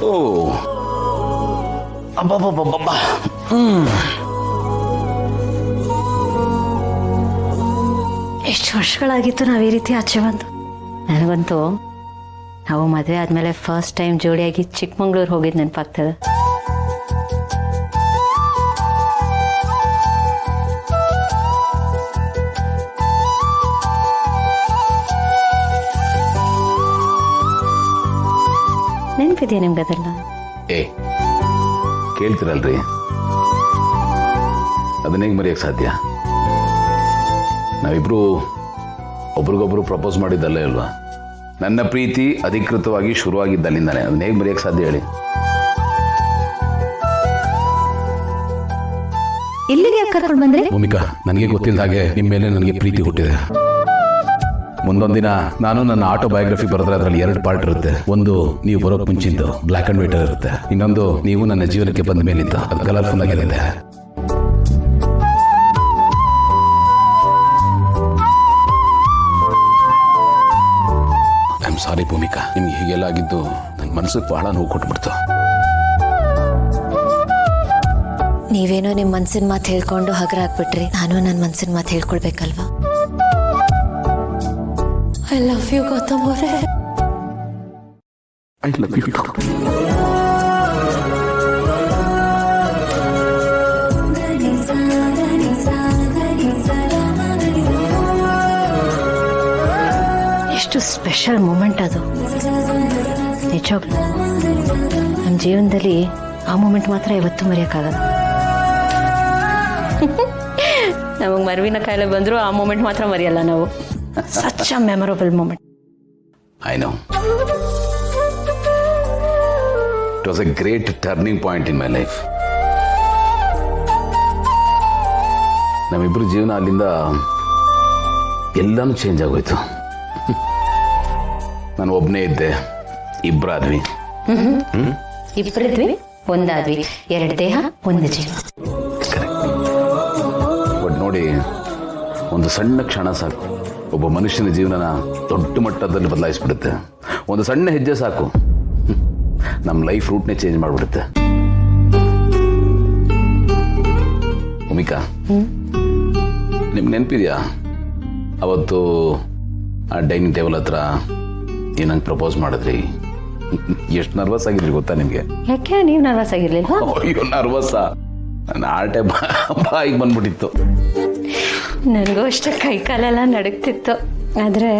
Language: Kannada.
ಓ ಅಬ್ಬಬ್ಬಬ್ಬಬ್ಬ. ಎಷ್ಟು ವರ್ಷಗಳಾಗಿತ್ತು ನಾವು ಈ ರೀತಿ ಆಚೆ ಬಂದು. ನನಗಂತೂ ನಾವು ಮದುವೆ ಆದಮೇಲೆ ಫಸ್ಟ್ ಟೈಮ್ ಜೋಡಿಯಾಗಿ ಚಿಕ್ಕಮಂಗ್ಳೂರು ಹೋಗಿದ್ದು ನೆನಪಾಗ್ತದೆ. ನೆನಪಿದೆಯಾ ನಿಮ್ಗೆ ಅದೆಲ್ಲ? ಏ ಕೇಳ್ತಿರಲ್ರಿ, ಅದನ್ನ ಹೆಂಗೆ ಮರೆಯೋಕ್ಕೆ ಸಾಧ್ಯ? ನಾವಿಬ್ರು ಒಬ್ರಿಗೊಬ್ರು ಪ್ರಪೋಸ್ ಮಾಡಿದ್ದಲ್ಲೇ ಅಲ್ವಾ? ನನ್ನ ಪ್ರೀತಿ ಅಧಿಕೃತವಾಗಿ ಶುರುವಾಗಿದ್ದಲ್ಲಿಂದಾನೆ. ಅದನ್ನ ಹೇಗೆ ಮರೆಯೋಕ್ಕೆ ಸಾಧ್ಯ ಹೇಳಿ? ಇಲ್ಲಿಗೆ ಯಾಕೆ ಕರ್ಕೊಂಡು ಬಂದ್ರೆ? ಭೂಮಿಕಾ, ನನಗೆ ಗೊತ್ತಿಲ್ಲದ ಹಾಗೆ ನಿಮ್ಮ ಮೇಲೆ ನನಗೆ ಪ್ರೀತಿ ಹುಟ್ಟಿದೆ. ಮುಂದೊಂದಿನ ನಾನು ನನ್ನ ಆಟೋಬಯೋಗ್ರಫಿ ಬರೆದ್ರೆ ಅದರಲ್ಲಿ 2 ಪಾರ್ಟ್ ಇರುತ್ತೆ. ಒಂದು ನೀವು ಬರೋಕ್ ಮುಂಚಿದ್ದು ಬ್ಲ್ಯಾಕ್ ಅಂಡ್ ವೈಟ್ ಇರುತ್ತೆ, ಇನ್ನೊಂದು ನೀವು ನನ್ನ ಜೀವನಕ್ಕೆ ಬಂದ ಮೇಲಿದ್ದು ಅದು ಕಲರ್ಫುಲ್ ಆಗಿರುತ್ತೆ. ಐ ಆಮ್ ಸಾರಿ ಭೂಮಿಕಾ, ನಿಮ್ಗೆ ಹೀಗೆಲ್ಲ ಆಗಿದ್ದು ನನ್ನ ಮನಸ್ಸಿಗೆ ಬಹಳ ನೋವು ಕೊಟ್ಬಿಡ್ತು. ನೀವೇನೋ ನಿಮ್ಮ ಮನ್ಸಿನ ಮಾತು ಹೇಳ್ಕೊಂಡು ಹಗರ ಹಾಕ್ಬಿಟ್ರಿ. ನಾನು ನನ್ನ ಮನ್ಸಿನ ಮಾತು ಹೇಳ್ಕೊಳ್ಬೇಕಲ್ವಾ? ಐ ಲವ್ ಯು ಗೌತಮ್ ಅವರೇ. I love you. ಎಷ್ಟು ಸ್ಪೆಷಲ್ ಮೂಮೆಂಟ್ ಅದು ನಿಜವಾಗ್ಲೂ. ನಮ್ಮ ಜೀವನದಲ್ಲಿ ಆ ಮೂಮೆಂಟ್ ಮಾತ್ರ ಯಾವತ್ತೂ ಮರೆಯೋಕ್ಕಾಗಲ್ಲ. ನಮಗೆ ಮರುವಿನ ಕಾಯಿಲೆ ಬಂದರೂ ಆ ಮೂಮೆಂಟ್ ಮಾತ್ರ ಮರೆಯಲ್ಲ ನಾವು. Such a memorable moment. I know. It was a great turning point in my life. ನಮ್ಮಿಬ್ಬರು ಜೀವನ ಅಲ್ಲಿಂದ ಎಲ್ಲಾನು ಚೇಂಜ್ ಆಗೋಯ್ತು. ನಾನು ಒಬ್ಬನೇ ಇದ್ದೆ, ಇಬ್ಬರಾದ್ವಿ. ಇಬ್ಬರಿದ್ವಿ, ಒಂದಾದ್ವಿ. 2 ದೇಹ, 1 ಜೀವ. ಬಟ್ ನೋಡಿ, ಒಂದು ಸಣ್ಣ ಕ್ಷಣ ಸಾಕು ಒಬ್ಬ ಮನುಷ್ಯನ ಜೀವನನ ದೊಡ್ಡ ಮಟ್ಟದಲ್ಲಿ ಬದಲಾಯಿಸ್ಬಿಡುತ್ತೆ. ಒಂದು ಸಣ್ಣ ಹೆಜ್ಜೆ ಸಾಕು ನಮ್ಮ ಲೈಫ್ ರೂಟ್ನೇ ಚೇಂಜ್ ಮಾಡಿಬಿಡುತ್ತೆ. ಭೂಮಿಕಾ, ನಿಮ್ಗೆ ನೆನಪಿದೆಯಾ ಅವತ್ತು ಆ ಡೈನಿಂಗ್ ಟೇಬಲ್ ಹತ್ರ ಏನಂಗೆ ಪ್ರಪೋಸ್ ಮಾಡಿದ್ರಿ? ಎಷ್ಟು ನರ್ವಸ್ ಆಗಿದ್ರಿ ಗೊತ್ತಾ ನಿಮಗೆ? ಯಾಕೆ ನೀವು ನರ್ವಸ್ ಆಗಿರ್ಲಿಲ್ಲ? ಅಯ್ಯೋ, ನರ್ವಸ್ಸಾ? ನನ್ನ ಆರ್ಟೆ ಬಾಯಿಗೆ ಬಂದ್ಬಿಟ್ಟಿತ್ತು. ನನಗೂ ಅಷ್ಟೇ ಕೈ ಕಾಲೆಲ್ಲ ನಡುಗ್ತಿತ್ತು. ಆದರೆ